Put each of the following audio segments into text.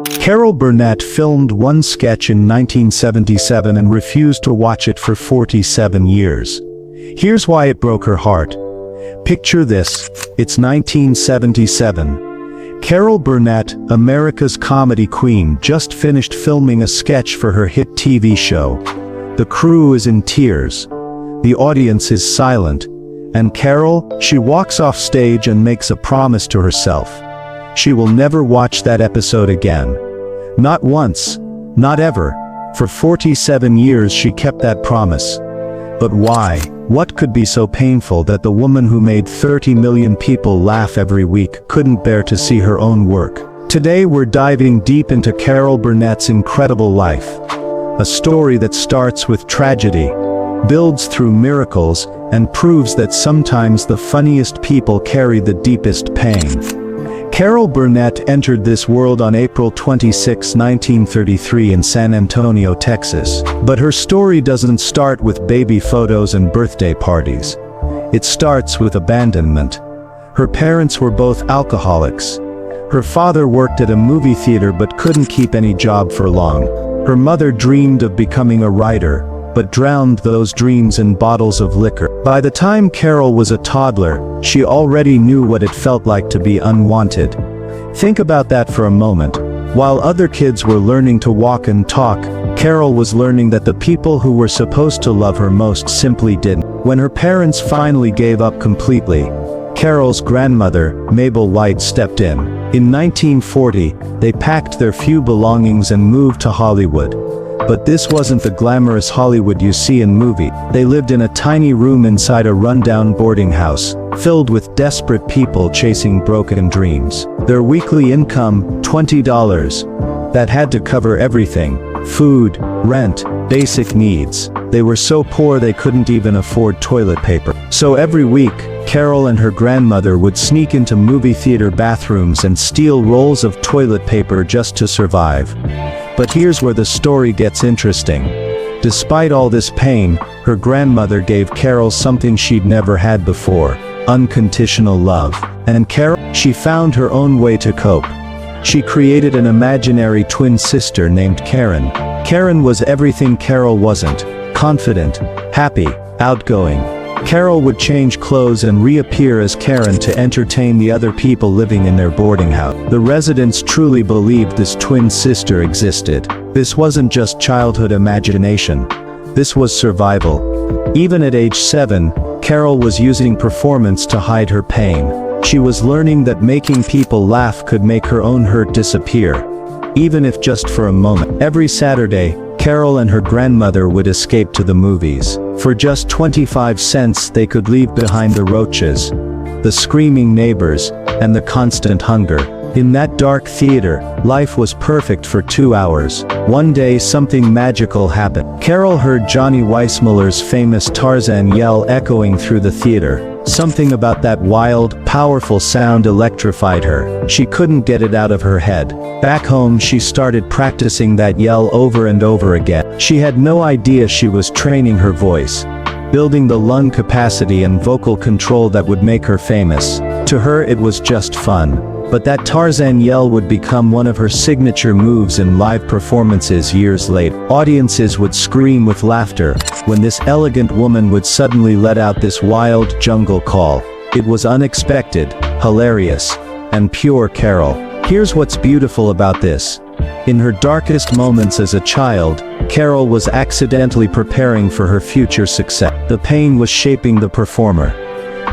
Carol Burnett filmed one sketch in 1977 and refused to watch it for 47 years. Here's why it broke her heart. Picture this, it's 1977. Carol Burnett, America's comedy queen, just finished filming a sketch for her hit TV show. The crew is in tears. The audience is silent. And Carol, she walks off stage and makes a promise to herself. She will never watch that episode again. Not once, not ever. For 47 years she kept that promise. But why? What could be so painful that the woman who made 30 million people laugh every week couldn't bear to see her own work? Today we're diving deep into Carol Burnett's incredible life. A story that starts with tragedy, builds through miracles, and proves that sometimes the funniest people carry the deepest pain. Carol Burnett entered this world on April 26, 1933 in San Antonio, Texas. But her story doesn't start with baby photos and birthday parties. It starts with abandonment. Her parents were both alcoholics. Her father worked at a movie theater but couldn't keep any job for long. Her mother dreamed of becoming a writer, but drowned those dreams in bottles of liquor. By the time Carol was a toddler, she already knew what it felt like to be unwanted. Think about that for a moment. While other kids were learning to walk and talk, Carol was learning that the people who were supposed to love her most simply didn't. When her parents finally gave up completely, Carol's grandmother, Mabel White, stepped in. In 1940, they packed their few belongings and moved to Hollywood. But this wasn't the glamorous Hollywood you see in movies. They lived in a tiny room inside a rundown boarding house, filled with desperate people chasing broken dreams. Their weekly income, $20. That had to cover everything: food, rent, basic needs. They were so poor they couldn't even afford toilet paper. So every week, Carol and her grandmother would sneak into movie theater bathrooms and steal rolls of toilet paper just to survive. But here's where the story gets interesting. Despite all this pain, her grandmother gave Carol something she'd never had before: unconditional love. And Carol, she found her own way to cope. She created an imaginary twin sister named Karen. Karen was everything Carol wasn't: confident, happy, outgoing. Carol would change clothes and reappear as Karen to entertain the other people living in their boarding house. The residents truly believed this twin sister existed. This wasn't just childhood imagination. This was survival. Even at age 7, Carol was using performance to hide her pain. She was learning that making people laugh could make her own hurt disappear, even if just for a moment. Every Saturday, Carol and her grandmother would escape to the movies. For just 25 cents they could leave behind the roaches, the screaming neighbors, and the constant hunger. In that dark theater, life was perfect for 2 hours. One day something magical happened. Carol heard Johnny Weissmuller's famous Tarzan yell echoing through the theater. Something about that wild, powerful sound electrified her. She couldn't get it out of her head. Back home she started practicing that yell over and over again. She had no idea she was training her voice, building the lung capacity and vocal control that would make her famous. To her it was just fun. But that Tarzan yell would become one of her signature moves in live performances years later. Audiences would scream with laughter when this elegant woman would suddenly let out this wild jungle call. It was unexpected, hilarious, and pure Carol. Here's what's beautiful about this. In her darkest moments as a child, Carol was accidentally preparing for her future success. The pain was shaping the performer.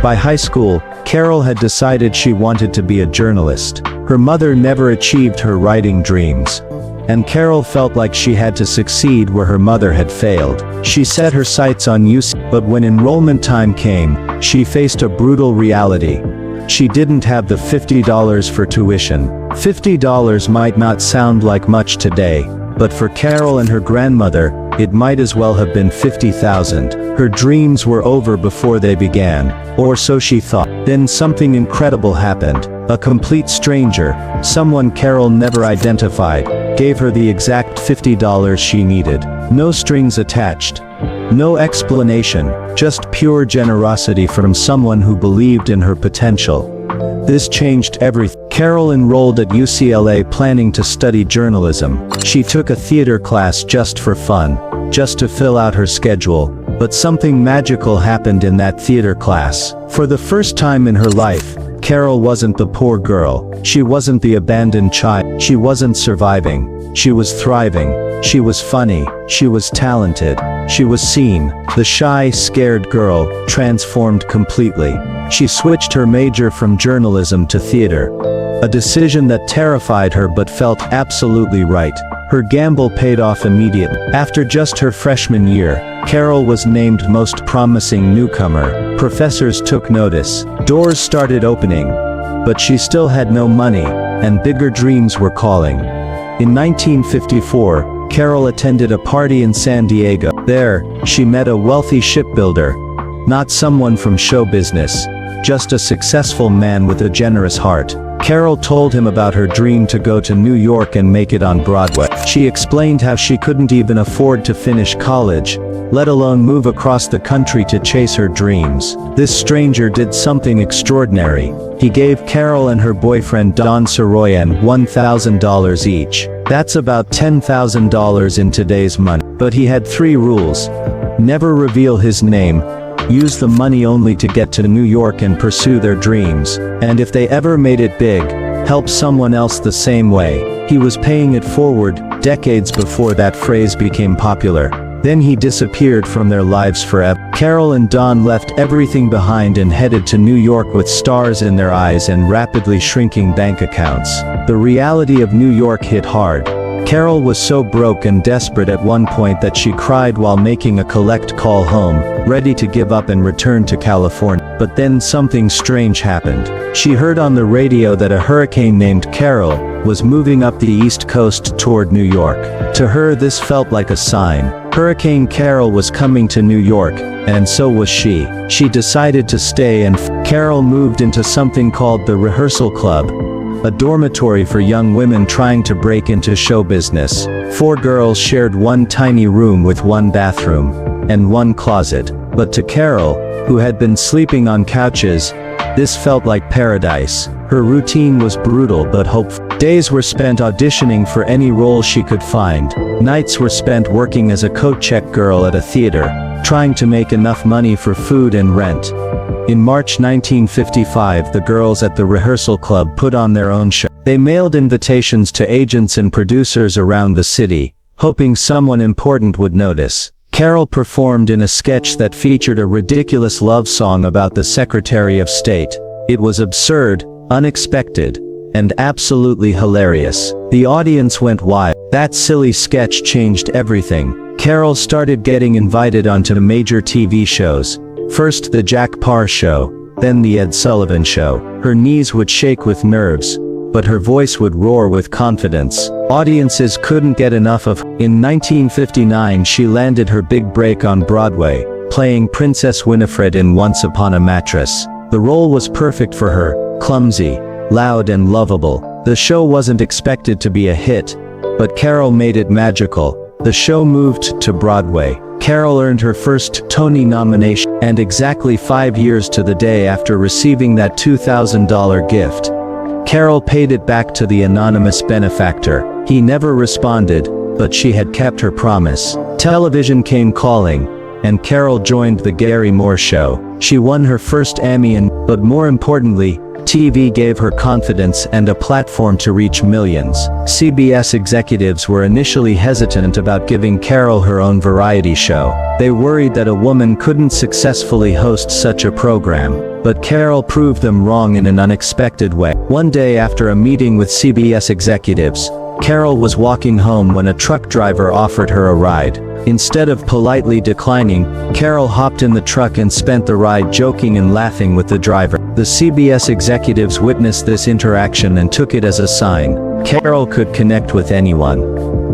By high school, Carol had decided she wanted to be a journalist. Her mother never achieved her writing dreams, and Carol felt like she had to succeed where her mother had failed. She set her sights on UC, but when enrollment time came, she faced a brutal reality. She didn't have the $50 for tuition. $50 might not sound like much today, but for Carol and her grandmother, it might as well have been 50,000. Her dreams were over before they began, or so she thought. Then something incredible happened. A complete stranger, someone Carol never identified, gave her the exact $50 she needed. No strings attached. No explanation, just pure generosity from someone who believed in her potential. This changed everything. Carol enrolled at UCLA planning to study journalism. She took a theater class just for fun, just to fill out her schedule. But something magical happened in that theater class. For the first time in her life, Carol wasn't the poor girl. She wasn't the abandoned child. She wasn't surviving. She was thriving. She was funny. She was talented. She was seen. The shy, scared girl transformed completely. She switched her major from journalism to theater. A decision that terrified her but felt absolutely right. Her gamble paid off immediately. After just her freshman year, Carol was named most promising newcomer. Professors took notice. Doors started opening. But she still had no money, and bigger dreams were calling. In 1954, Carol attended a party in San Diego. There, she met a wealthy shipbuilder. Not someone from show business, just a successful man with a generous heart. Carol told him about her dream to go to New York and make it on Broadway. She explained how she couldn't even afford to finish college, let alone move across the country to chase her dreams. This stranger did something extraordinary. He gave Carol and her boyfriend Don Soroyan $1,000 each. That's about $10,000 in today's money. But he had 3 rules. Never reveal his name, use the money only to get to New York and pursue their dreams, and if they ever made it big, help someone else the same way. He was paying it forward, decades before that phrase became popular. Then he disappeared from their lives forever. Carol and Don left everything behind and headed to New York with stars in their eyes and rapidly shrinking bank accounts. The reality of New York hit hard. Carol was so broke and desperate at one point that she cried while making a collect call home, ready to give up and return to California. But then something strange happened. She heard on the radio that a hurricane named Carol was moving up the East Coast toward New York. To her, this felt like a sign. Hurricane Carol was coming to New York, and so was she. She decided to stay, and Carol moved into something called the Rehearsal Club, a dormitory for young women trying to break into show business. 4 girls shared one tiny room with 1 bathroom and 1 closet. But to Carol, who had been sleeping on couches, this felt like paradise. Her routine was brutal but hopeful. Days were spent auditioning for any role she could find. Nights were spent working as a coat check girl at a theater, trying to make enough money for food and rent. In March 1955, the girls at the Rehearsal Club put on their own show. They mailed invitations to agents and producers around the city, hoping someone important would notice. Carol performed in a sketch that featured a ridiculous love song about the Secretary of State. It was absurd, unexpected, and absolutely hilarious. The audience went wild. That silly sketch changed everything. Carol started getting invited onto major TV shows. First the Jack Parr Show, then the Ed Sullivan Show. Her knees would shake with nerves, but her voice would roar with confidence. Audiences couldn't get enough of her. In 1959 she landed her big break on Broadway, playing Princess Winifred in Once Upon a Mattress. The role was perfect for her, clumsy, loud and lovable. The show wasn't expected to be a hit, but Carol made it magical. The show moved to Broadway. Carol earned her first Tony nomination, and exactly 5 years to the day after receiving that $2,000 gift, Carol paid it back to the anonymous benefactor. He never responded, but she had kept her promise. Television came calling, and Carol joined the Gary Moore Show. She won her first Emmy, but more importantly, TV gave her confidence and a platform to reach millions. CBS executives were initially hesitant about giving Carol her own variety show. They worried that a woman couldn't successfully host such a program. But Carol proved them wrong in an unexpected way. One day after a meeting with CBS executives, Carol was walking home when a truck driver offered her a ride. Instead of politely declining, Carol hopped in the truck and spent the ride joking and laughing with the driver. The CBS executives witnessed this interaction and took it as a sign. Carol could connect with anyone.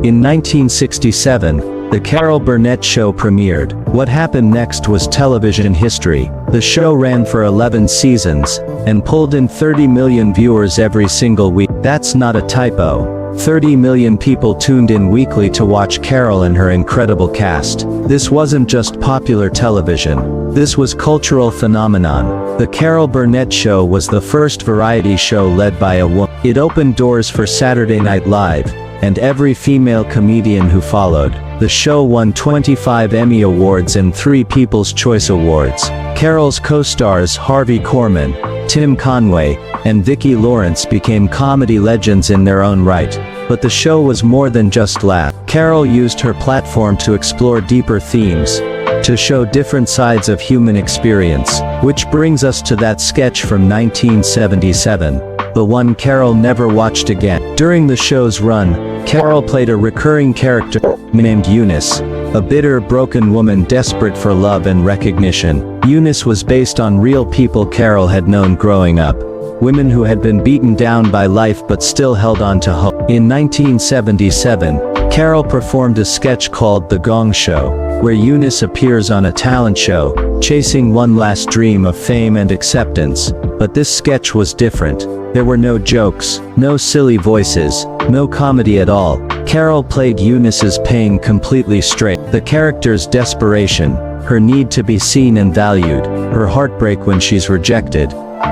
In 1967, the Carol Burnett Show premiered. What happened next was television history. The show ran for 11 seasons, and pulled in 30 million viewers every single week. That's not a typo. 30 million people tuned in weekly to watch Carol and her incredible cast. This wasn't just popular television. This was cultural phenomenon. The Carol Burnett Show was the first variety show led by a woman. It opened doors for Saturday Night Live, and every female comedian who followed. The show won 25 Emmy Awards and 3 People's Choice Awards. Carol's co-stars Harvey Korman, Tim Conway, and Vicki Lawrence became comedy legends in their own right. But the show was more than just laugh. Carol used her platform to explore deeper themes, to show different sides of human experience, which brings us to that sketch from 1977, the one Carol never watched again. During the show's run, Carol played a recurring character named Ununice, a bitter, broken woman desperate for love and recognition. Ununice was based on real people Carol had known growing up, women who had been beaten down by life but still held on to hope. In 1977, Carol performed a sketch called The Gong Show, where Ununice appears on a talent show, chasing one last dream of fame and acceptance. But this sketch was different. There were no jokes, no silly voices, no comedy at all. Carol played Ununice's pain completely straight. The character's desperation, her need to be seen and valued, her heartbreak when she's rejected.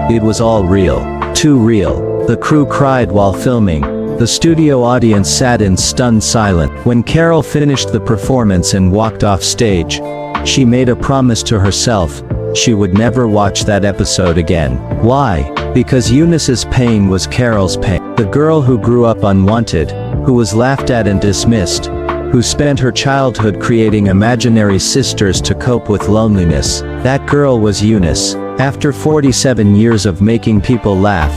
It was all real. Too real. The crew cried while filming. The studio audience sat in stunned silence. When Carol finished the performance and walked off stage, she made a promise to herself. She would never watch that episode again. Why? Because Ununice's pain was Carol's pain. The girl who grew up unwanted, who was laughed at and dismissed, who spent her childhood creating imaginary sisters to cope with loneliness. That girl was Ununice. After 47 years of making people laugh,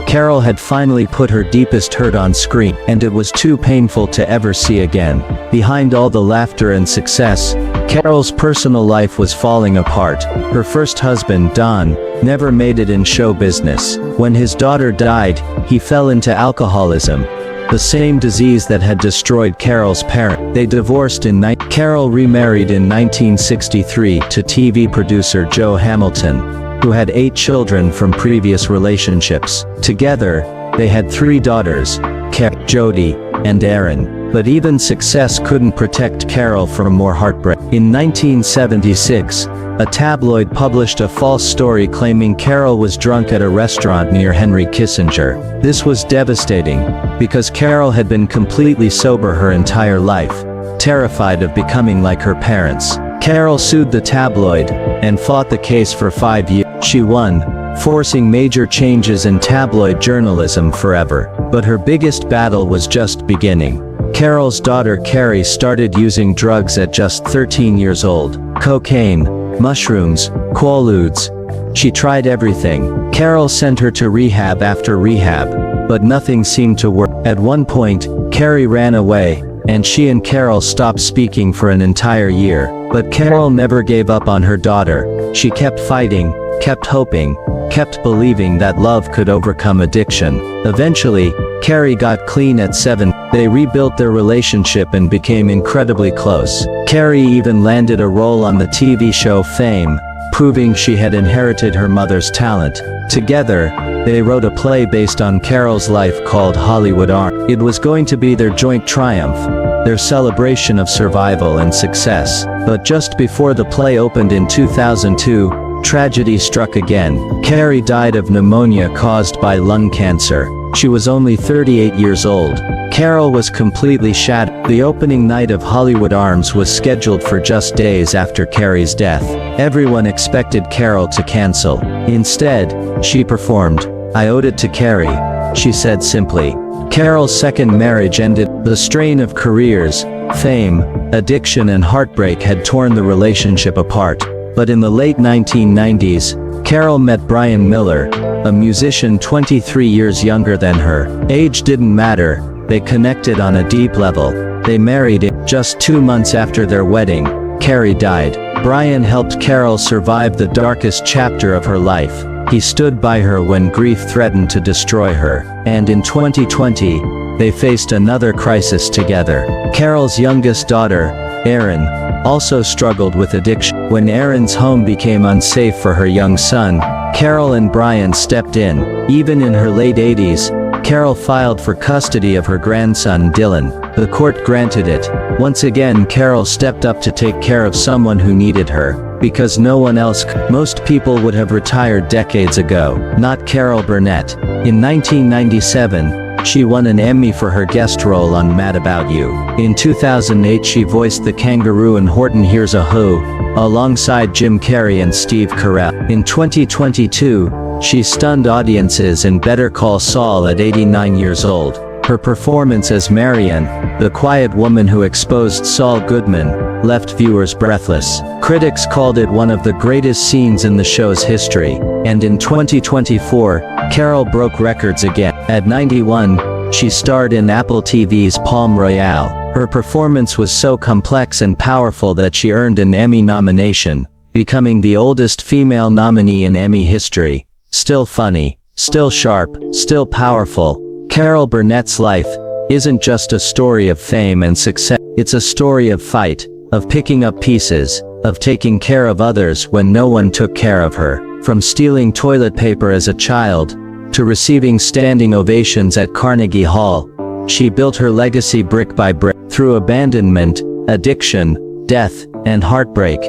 Carol had finally put her deepest hurt on screen, and it was too painful to ever see again. Behind all the laughter and success, Carol's personal life was falling apart. Her first husband, Don, never made it in show business. When his daughter died, he fell into alcoholism, the same disease that had destroyed Carol's parents. They divorced Carol remarried in 1963 to TV producer Joe Hamilton, who had 8 children from previous relationships. Together, they had 3 daughters, Carol, Jody, and Erin. But even success couldn't protect Carol from more heartbreak. In 1976, a tabloid published a false story claiming Carol was drunk at a restaurant near Henry Kissinger. This was devastating, because Carol had been completely sober her entire life, terrified of becoming like her parents. Carol sued the tabloid, and fought the case for 5 years. She won, forcing major changes in tabloid journalism forever. But her biggest battle was just beginning. Carol's daughter Carrie started using drugs at just 13 years old. Cocaine, mushrooms, quaaludes. She tried everything. Carol sent her to rehab after rehab, but nothing seemed to work. At one point, Carrie ran away, and she and Carol stopped speaking for an entire year. But Carol never gave up on her daughter. She kept fighting, kept hoping, kept believing that love could overcome addiction. Eventually, Carrie got clean at 7. They rebuilt their relationship and became incredibly close. Carrie even landed a role on the TV show Fame, proving she had inherited her mother's talent. Together, they wrote a play based on Carol's life called Hollywood Arms. It was going to be their joint triumph, their celebration of survival and success. But just before the play opened in 2002, tragedy struck again. Carrie died of pneumonia caused by lung cancer. She was only 38 years old. Carol was completely shattered. The opening night of Hollywood Arms was scheduled for just days after Carrie's death. Everyone expected Carol to cancel. Instead, she performed. "I owed it to Carrie," she said simply. Carol's second marriage ended. The strain of careers, fame, addiction and heartbreak had torn the relationship apart. But in the late 1990s, Carol met Brian Miller, a musician 23 years younger than her. Age didn't matter. They connected on a deep level. They married. Just 2 months after their wedding, Carrie died. Brian helped Carol survive the darkest chapter of her life. He stood by her when grief threatened to destroy her. And in 2020, they faced another crisis together. Carol's youngest daughter, Erin, also struggled with addiction. When Erin's home became unsafe for her young son, Carol and Brian stepped in. Even in her late 80s, Carol filed for custody of her grandson Dylan. The court granted it. Once again, Carol stepped up to take care of someone who needed her, because no one else could. Most people would have retired decades ago. Not Carol Burnett. In 1997, she won an Emmy for her guest role on Mad About You. In 2008, she voiced the kangaroo in Horton Hears a Who, alongside Jim Carrey and Steve Carell. In 2022, she stunned audiences in Better Call Saul at 89 years old. Her performance as Marion, the quiet woman who exposed Saul Goodman, left viewers breathless. Critics called it one of the greatest scenes in the show's history, and in 2024, Carol broke records again. At 91, she starred in Apple TV's Palm Royale. Her performance was so complex and powerful that she earned an Emmy nomination, becoming the oldest female nominee in Emmy history. Still funny, still sharp, still powerful, Carol Burnett's life isn't just a story of fame and success. It's a story of fight, of picking up pieces, of taking care of others when no one took care of her. From stealing toilet paper as a child, to receiving standing ovations at Carnegie Hall, she built her legacy brick by brick. Through abandonment, addiction, death, and heartbreak,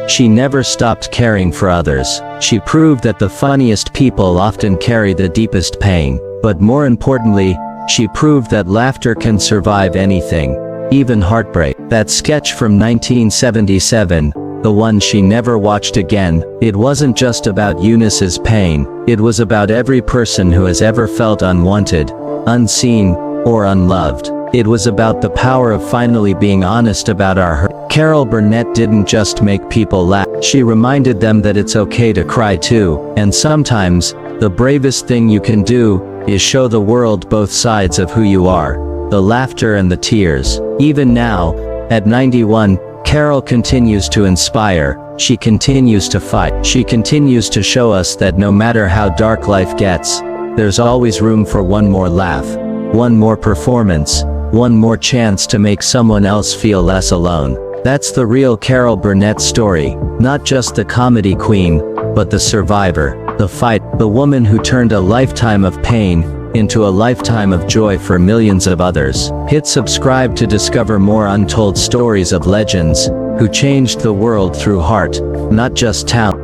she never stopped caring for others. She proved that the funniest people often carry the deepest pain. But more importantly, she proved that laughter can survive anything, even heartbreak. That sketch from 1977, the one she never watched again, it wasn't just about Eunice's pain, it was about every person who has ever felt unwanted, unseen, or unloved. It was about the power of finally being honest about our hurt. Carol Burnett didn't just make people laugh, she reminded them that it's okay to cry too, and sometimes, the bravest thing you can do is show the world both sides of who you are, the laughter and the tears. Even now, at 91, Carol continues to inspire, she continues to fight, she continues to show us that no matter how dark life gets, there's always room for one more laugh, one more performance, one more chance to make someone else feel less alone. That's the real Carol Burnett story, not just the comedy queen, but the survivor, the fight, the woman who turned a lifetime of pain into a lifetime of joy for millions of others. Hit subscribe to discover more untold stories of legends who changed the world through heart, not just talent.